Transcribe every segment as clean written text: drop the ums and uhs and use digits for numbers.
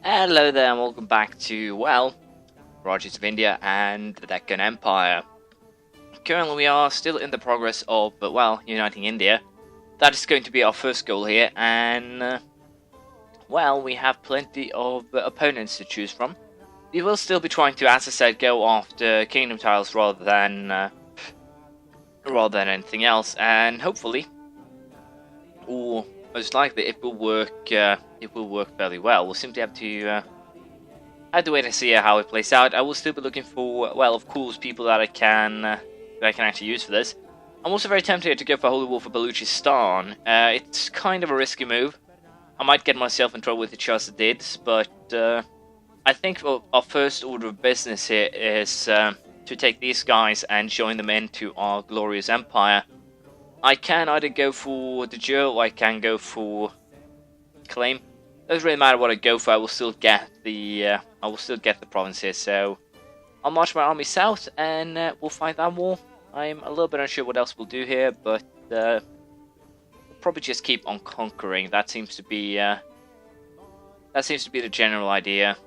Hello there and welcome back to, well, Rajas of India and the Deccan Empire. Currently we are still in the progress of, well, uniting India. That is going to be our first goal here, and, well, we have plenty of opponents to choose from. We will still be trying to, as I said, go after kingdom tiles rather than anything else, and hopefully, or most likely, it will work. It will work fairly well. We'll simply have to wait and see how it plays out. I will still be looking for, well, of course, people that I can actually use for this. I'm also very tempted to go for Holy War for Balochistan. It's kind of a risky move. I might get myself in trouble with the Crusaders, but I think our first order of business here is to take these guys and join them into our glorious empire. I can either go for the Joe or I can go for claim. Doesn't really matter what I go for. I will still get the province here. So I'll march my army south and we'll fight that war. I'm a little bit unsure what else we'll do here, but we'll probably just keep on conquering. That seems to be the general idea.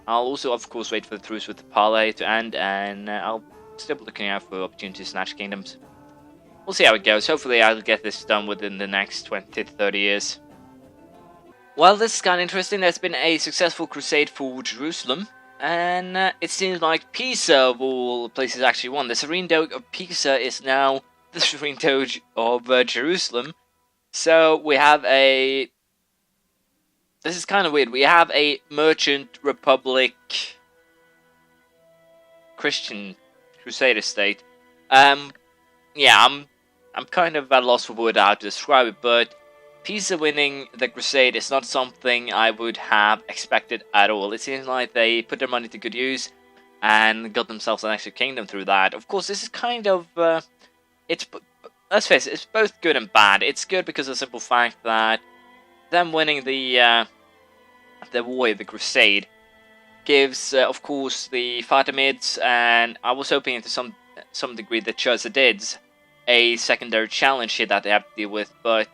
I'll also, of course, wait for the truce with the Parley to end, and I'll still be looking out for opportunities to snatch kingdoms. We'll see how it goes. Hopefully I'll get this done within the next 20 to 30 years. Well, this is kind of interesting. There's been a successful crusade for Jerusalem, and it seems like Pisa, of all places, actually won. The Serene Doge of Pisa is now the Serene Doge of Jerusalem. So we have a... This is kind of weird. We have a merchant republic Christian Crusader state. Yeah, I'm kind of at a loss for word how to describe it, but Pisa winning the crusade is not something I would have expected at all. It seems like they put their money to good use and got themselves an extra kingdom through that. Of course, this is kind of let's face it, it's both good and bad. It's good because of the simple fact that them winning the war, the crusade, gives, of course, the Fatimids, and I was hoping to some degree the Crusaders, a secondary challenge here that they have to deal with, but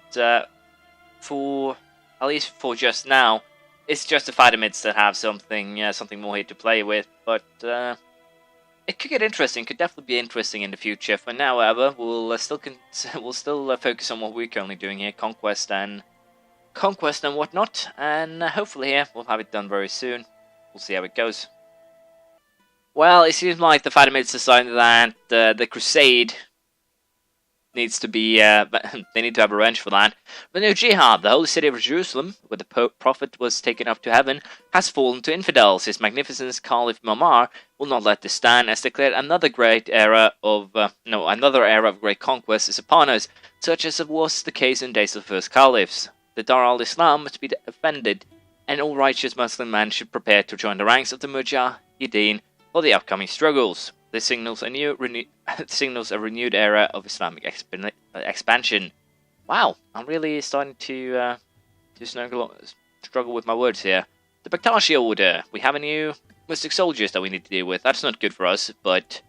for at least for just now, it's just the Fatimids that have something more here to play with. But it could get interesting. Could definitely be interesting in the future. For now, however, we'll still focus on what we're currently doing here, conquest and whatnot, and hopefully here we'll have it done very soon. We'll see how it goes. Well, it seems like the Fatimids decided that the crusade needs to be, they need to have revenge for that. The new jihad, the holy city of Jerusalem, where the prophet was taken up to heaven, has fallen to infidels. His magnificence Caliph Paramara will not let this stand, as declared another era of great conquest is upon us, such as was the case in days of the first caliphs. The Dar al-Islam must be defended, and all righteous Muslim men should prepare to join the ranks of the Mujahideen for the upcoming struggles. This signals a renewed era of Islamic expansion. Wow, I'm really starting to struggle with my words here. The Baktashi order. We have a new mystic soldiers that we need to deal with. That's not good for us, but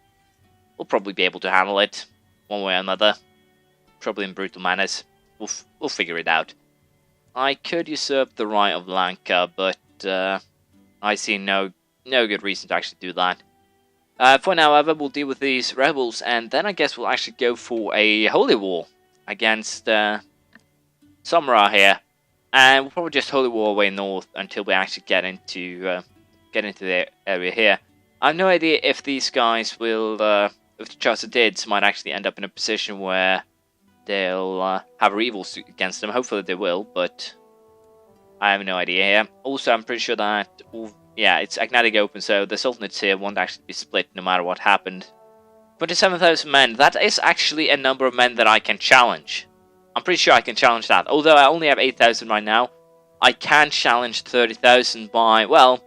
we'll probably be able to handle it one way or another. Probably in brutal manners. We'll figure it out. I could usurp the right of Lanka, but I see no good reason to actually do that. For now, however, we'll deal with these rebels, and then I guess we'll actually go for a holy war against Paramara here, and we'll probably just holy war away north until we actually get into the area here. I have no idea if these guys will, if the Crusaders might actually end up in a position where they'll have rivals against them. Hopefully they will, but I have no idea here. Also, I'm pretty sure that yeah, it's agnatic open, so the Sultanates here won't actually be split no matter what happened. 27,000 men, that is actually a number of men that I can challenge. I'm pretty sure I can challenge that. Although I only have 8,000 right now, I can challenge 30,000 by, well,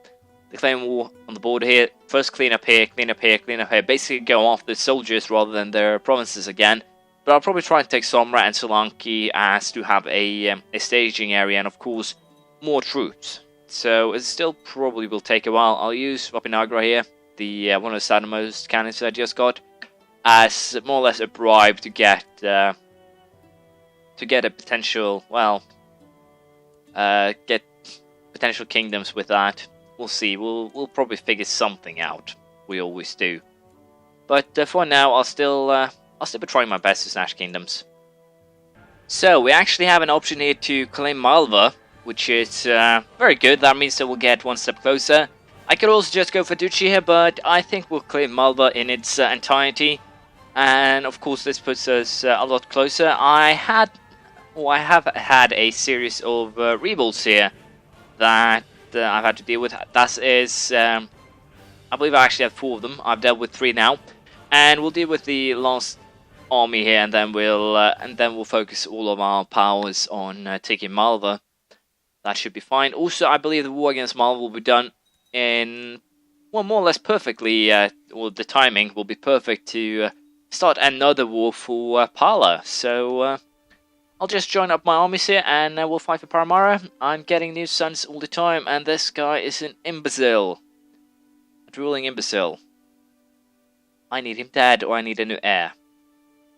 declaring war on the border here. First clean up here, clean up here, clean up here. Basically go after the soldiers rather than their provinces again. But I'll probably try and take Paramara and Solanki as to have a staging area and, of course, more troops. So it still probably will take a while. I'll use Vapinagra here, the one of the southernmost cannons that I just got, as more or less a bribe to get a potential, well, get potential kingdoms with that. we'll see. We'll probably figure something out. We always do. But for now, I'll still be trying my best to snatch kingdoms. So we actually have an option here to claim Malva, which is very good. That means that we'll get one step closer. I could also just go for Duchy here, but I think we'll claim Malva in its entirety. And of course, this puts us a lot closer. I have had a series of revolts here that I've had to deal with. That is, I believe I actually have 4 of them. I've dealt with 3 now, and we'll deal with the last army here, and then we'll focus all of our powers on taking Malva. That should be fine. Also, I believe the war against Malva will be done in, well, more or less perfectly. Or the timing will be perfect to start another war for Pala. So I'll just join up my armies here, and we'll fight for Paramara. I'm getting new sons all the time, and this guy is an imbecile, a drooling imbecile. I need him dead, or I need a new heir.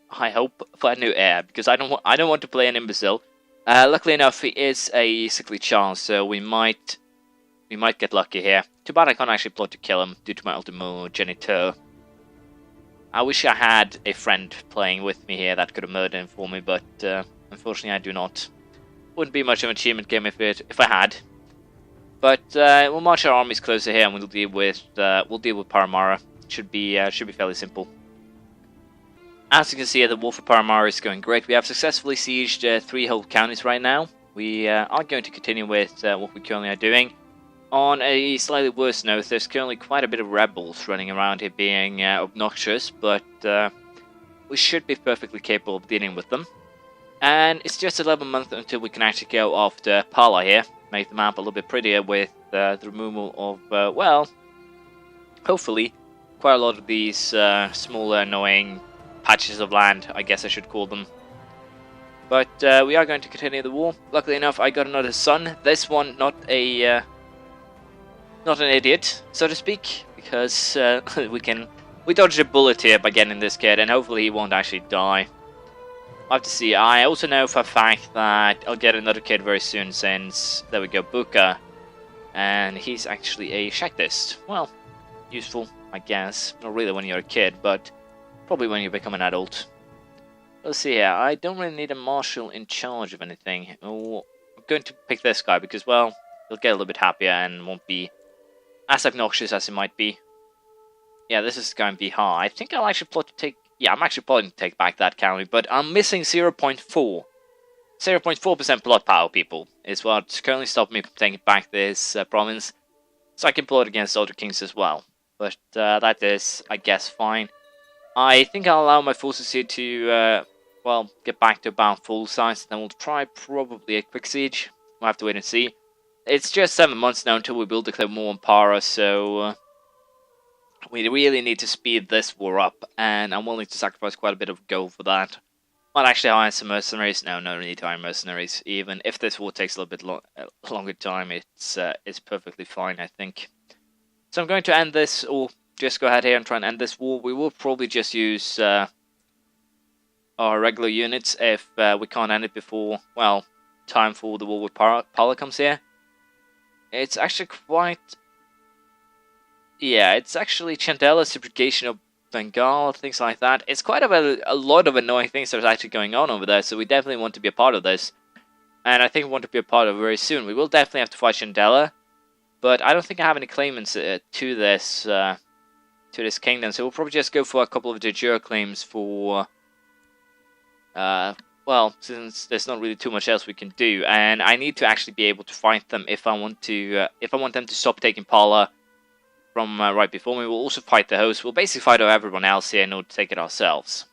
I hope for a new heir, because I don't want to play an imbecile. Luckily enough, he is a sickly child, so we might get lucky here. Too bad I can't actually plot to kill him due to my ultimogeniture. I wish I had a friend playing with me here that could have murdered him for me, but unfortunately I do not. Wouldn't be much of an achievement game if I had. But we'll march our armies closer here, and we'll deal with Paramara. Should be fairly simple. As you can see, the war for Paramara is going great. We have successfully sieged 3 whole counties right now. We are going to continue with what we currently are doing. On a slightly worse note, there's currently quite a bit of rebels running around here being obnoxious, but we should be perfectly capable of dealing with them. And it's just 11 months until we can actually go after Pala here, make the map a little bit prettier with the removal of, well, hopefully, quite a lot of these smaller, annoying patches of land, I guess I should call them. But we are going to continue the war. Luckily enough, I got another son. This one, not an idiot, so to speak, because we dodged a bullet here by getting this kid, and hopefully he won't actually die. I'll have to see. I also know for a fact that I'll get another kid very soon, since there we go, Buka, and he's actually a Shaktist. Well, useful, I guess. Not really when you're a kid, but probably when you become an adult. Let's see here. I don't really need a marshal in charge of anything. Oh, I'm going to pick this guy because, well, he'll get a little bit happier and won't be as obnoxious as he might be. Yeah, this is going to be hard. I think I'll actually plot to take... Yeah, I'm actually plotting to take back that county, but I'm missing 0.4. 0.4% plot power, people, is what's currently stopping me from taking back this province. So I can plot against other kings as well. But that is, I guess, fine. I think I'll allow my forces here to, well, get back to about full size. Then we'll try probably a quick siege. We'll have to wait and see. It's just 7 months now until we will declare war on Para, so we really need to speed this war up. And I'm willing to sacrifice quite a bit of gold for that. Might actually hire some mercenaries. No need to hire mercenaries. Even if this war takes a little bit longer time, it's perfectly fine, I think. So I'm going to end this, or just go ahead here and try and end this war. We will probably just use our regular units if we can't end it before, well, time for the war with Pala comes here. It's actually quite... Yeah, it's actually Chandela's subjugation of Bengal, things like that. It's quite a lot of annoying things that are actually going on over there, so we definitely want to be a part of this. And I think we want to be a part of it very soon. We will definitely have to fight Chandela, but I don't think I have any claimants to this kingdom, so we'll probably just go for a couple of de jure claims for, well, since there's not really too much else we can do, and I need to actually be able to fight them if I want them to stop taking Pala from right before me. We'll also fight the host. We'll basically fight everyone else here in order to take it ourselves.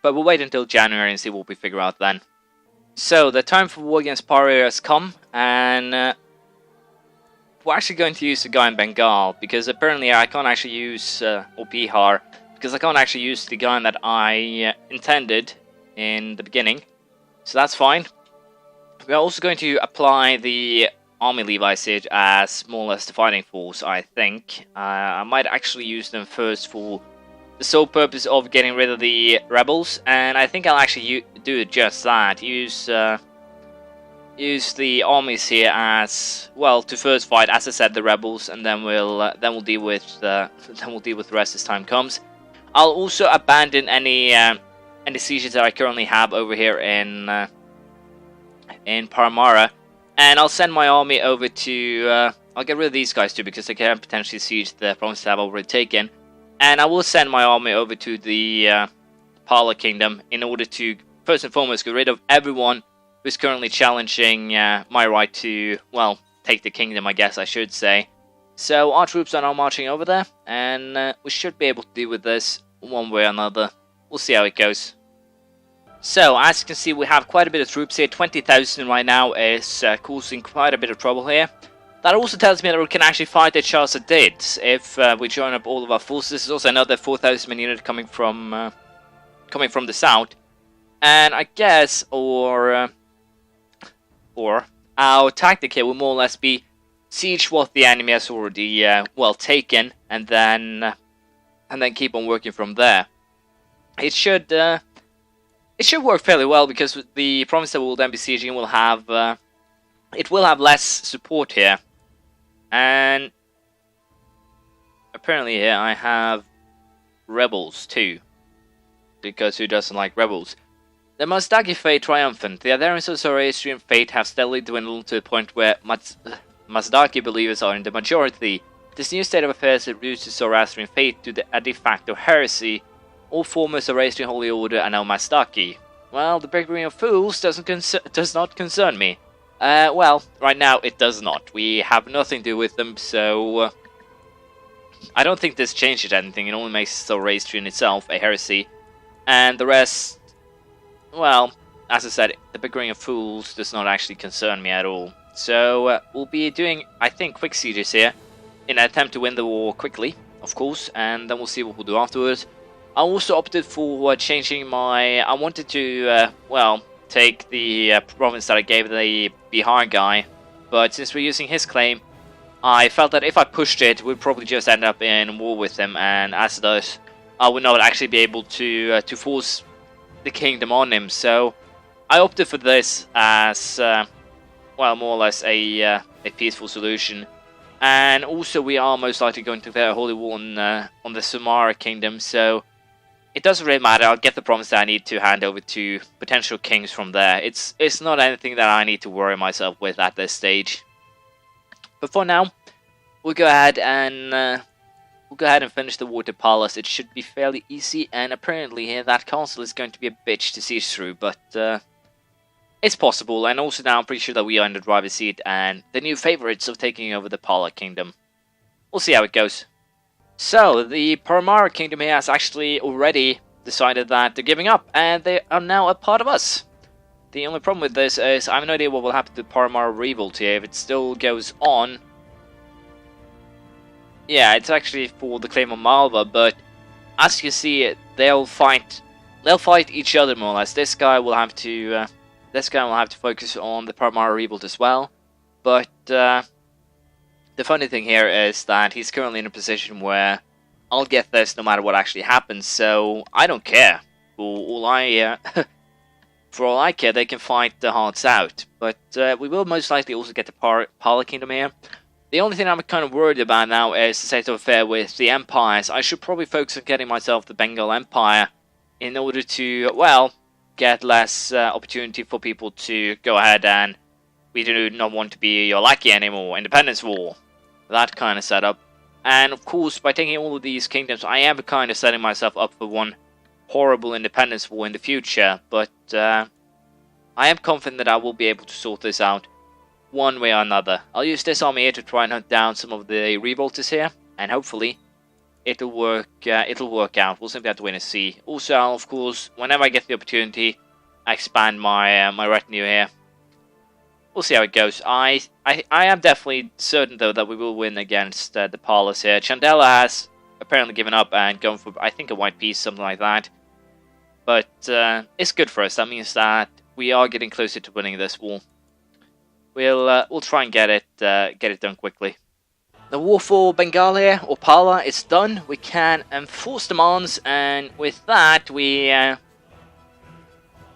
But we'll wait until January and see what we figure out then. So, the time for war against Paria has come, and we're actually going to use the guy in Bengal, because apparently I can't actually use, or Bihar, because I can't actually use the guy that I intended in the beginning. So that's fine. We're also going to apply the army Levi's here as more or less the fighting force, I think. I might actually use them first for the sole purpose of getting rid of the rebels, and I think I'll actually do just that. Use use the armies here as well to first fight, as I said, the rebels, and then we'll deal with the rest as time comes. I'll also abandon any sieges that I currently have over here in Paramara, and I'll send my army over to. I'll get rid of these guys too because they can potentially siege the provinces I've already taken, and I will send my army over to the Pala Kingdom in order to first and foremost get rid of everyone who's currently challenging my right to, well, take the kingdom, I guess I should say. So our troops are now marching over there, and we should be able to deal with this one way or another. We'll see how it goes. So, as you can see, we have quite a bit of troops here. 20,000 right now is causing quite a bit of trouble here. That also tells me that we can actually fight the Charles did if we join up all of our forces. There's also another 4,000 unit coming from the south, and I guess or our tactic here will more or less be siege what the enemy has already well taken, and then keep on working from there. It should work fairly well because the province that we'll then be sieging will have less support here, and apparently here I have rebels too, because who doesn't like rebels? The Mazdaki fate triumphant. The adherents of Zoroastrian faith have steadily dwindled to the point where Mazdaki believers are in the majority. This new state of affairs reduces Zoroastrian faith to a de facto heresy. All former Zoroastrian holy order are now Mazdaki. Well, the bickering of fools does not concern me. Well, right now it does not. We have nothing to do with them, so I don't think this changes anything. It only makes Zoroastrian itself a heresy, and the rest, well, as I said, the bickering of fools does not actually concern me at all. So we'll be doing, I think, quick sieges here in an attempt to win the war quickly, of course, and then we'll see what we'll do afterwards. I also opted for changing my. I wanted to, well, take the province that I gave the Bihar guy, but since we're using his claim, I felt that if I pushed it, we'd probably just end up in war with him, and as it does, I would not actually be able to force the kingdom on him. So I opted for this as, well, more or less a peaceful solution. And also, we are most likely going to declare a holy war on the Samara kingdom, so it doesn't really matter. I'll get the province that I need to hand over to potential kings from there. It's not anything that I need to worry myself with at this stage. But for now, we'll go ahead and finish the water palace. It should be fairly easy, and apparently here that castle is going to be a bitch to siege through, but it's possible. And also now I'm pretty sure that we are in the driver's seat and the new favorites of taking over the Pala kingdom. We'll see how it goes. So, the Paramara kingdom here has actually already decided that they're giving up, and they are now a part of us. The only problem with this is I have no idea what will happen to Paramara Revolt here if it still goes on. Yeah, it's actually for the claim of Malva, but as you can see, they'll fight each other more or less. This guy will have to focus on the Paramara Revolt as well, but the funny thing here is that he's currently in a position where I'll get this no matter what actually happens, so I don't care. For all I care, they can fight the hearts out. But we will most likely also get the Pala Kingdom here. The only thing I'm kind of worried about now is the state of affair with the empires. I should probably focus on getting myself the Bengal Empire in order to, well, get less opportunity for people to go ahead and we do not want to be your lackey anymore. Independence War. That kind of setup. And of course, by taking all of these kingdoms, I am kind of setting myself up for one horrible independence war in the future. But I am confident that I will be able to sort this out one way or another. I'll use this army here to try and hunt down some of the revolters here, and hopefully it'll work out. We'll simply have to wait and see. Also, I'll, of course, whenever I get the opportunity, expand my my retinue here. We'll see how it goes. I am definitely certain, though, that we will win against the Palas here. Chandela has apparently given up and gone for, I think, a white piece, something like that. But it's good for us. That means that we are getting closer to winning this war. We'll try and get it done quickly. The war for Bengal here, or Pala, is done. We can enforce demands, and with that, we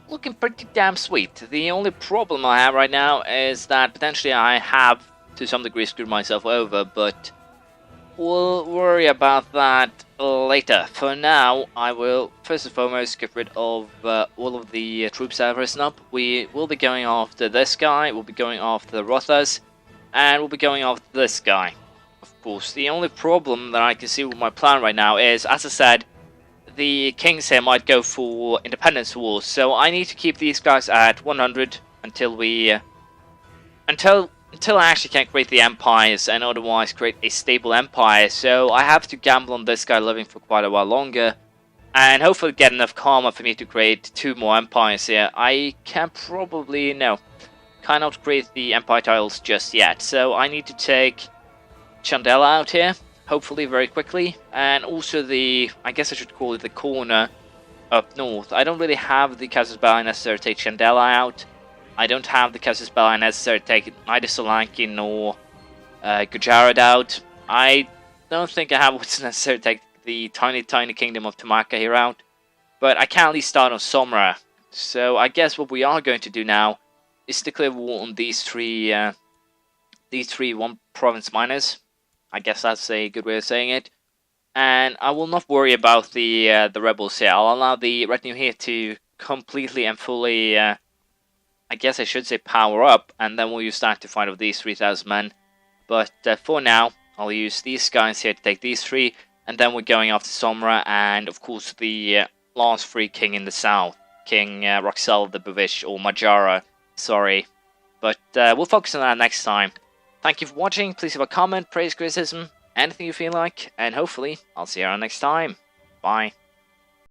looking pretty damn sweet. The only problem I have right now is that potentially I have to some degree screwed myself over, but we'll worry about that later. For now, I will first and foremost get rid of all of the troops that have risen up. We will be going after this guy, we'll be going after the Rothas, and we'll be going after this guy. Of course, the only problem that I can see with my plan right now is, as I said, the kings here might go for independence wars, so I need to keep these guys at 100 until we... until I actually can create the empires and otherwise create a stable empire. So I have to gamble on this guy living for quite a while longer and hopefully get enough karma for me to create 2 more empires here. I can probably, no, cannot create the empire tiles just yet. So I need to take Chandela out here, hopefully very quickly, and also the, I guess I should call it the corner up north. I don't really have the casus belli necessary to take Chandela out. I don't have the casus belli necessary to take either Solanki nor Gujarat out. I don't think I have what's necessary to take the tiny kingdom of Tamaka here out. But I can at least start on Somra. So I guess what we are going to do now is declare war on these three one province miners. I guess that's a good way of saying it. And I will not worry about the rebels here. I'll allow the retinue here to completely and fully... I guess I should say power up, and then we'll use that to fight with these 3,000 men. But for now, I'll use these guys here to take these 3, and then we're going after Somra, and of course the last free king in the south, King Roxel the Bavish, or Majara, sorry. But we'll focus on that next time. Thank you for watching, please leave a comment, praise, criticism, anything you feel like, and hopefully I'll see you around next time. Bye.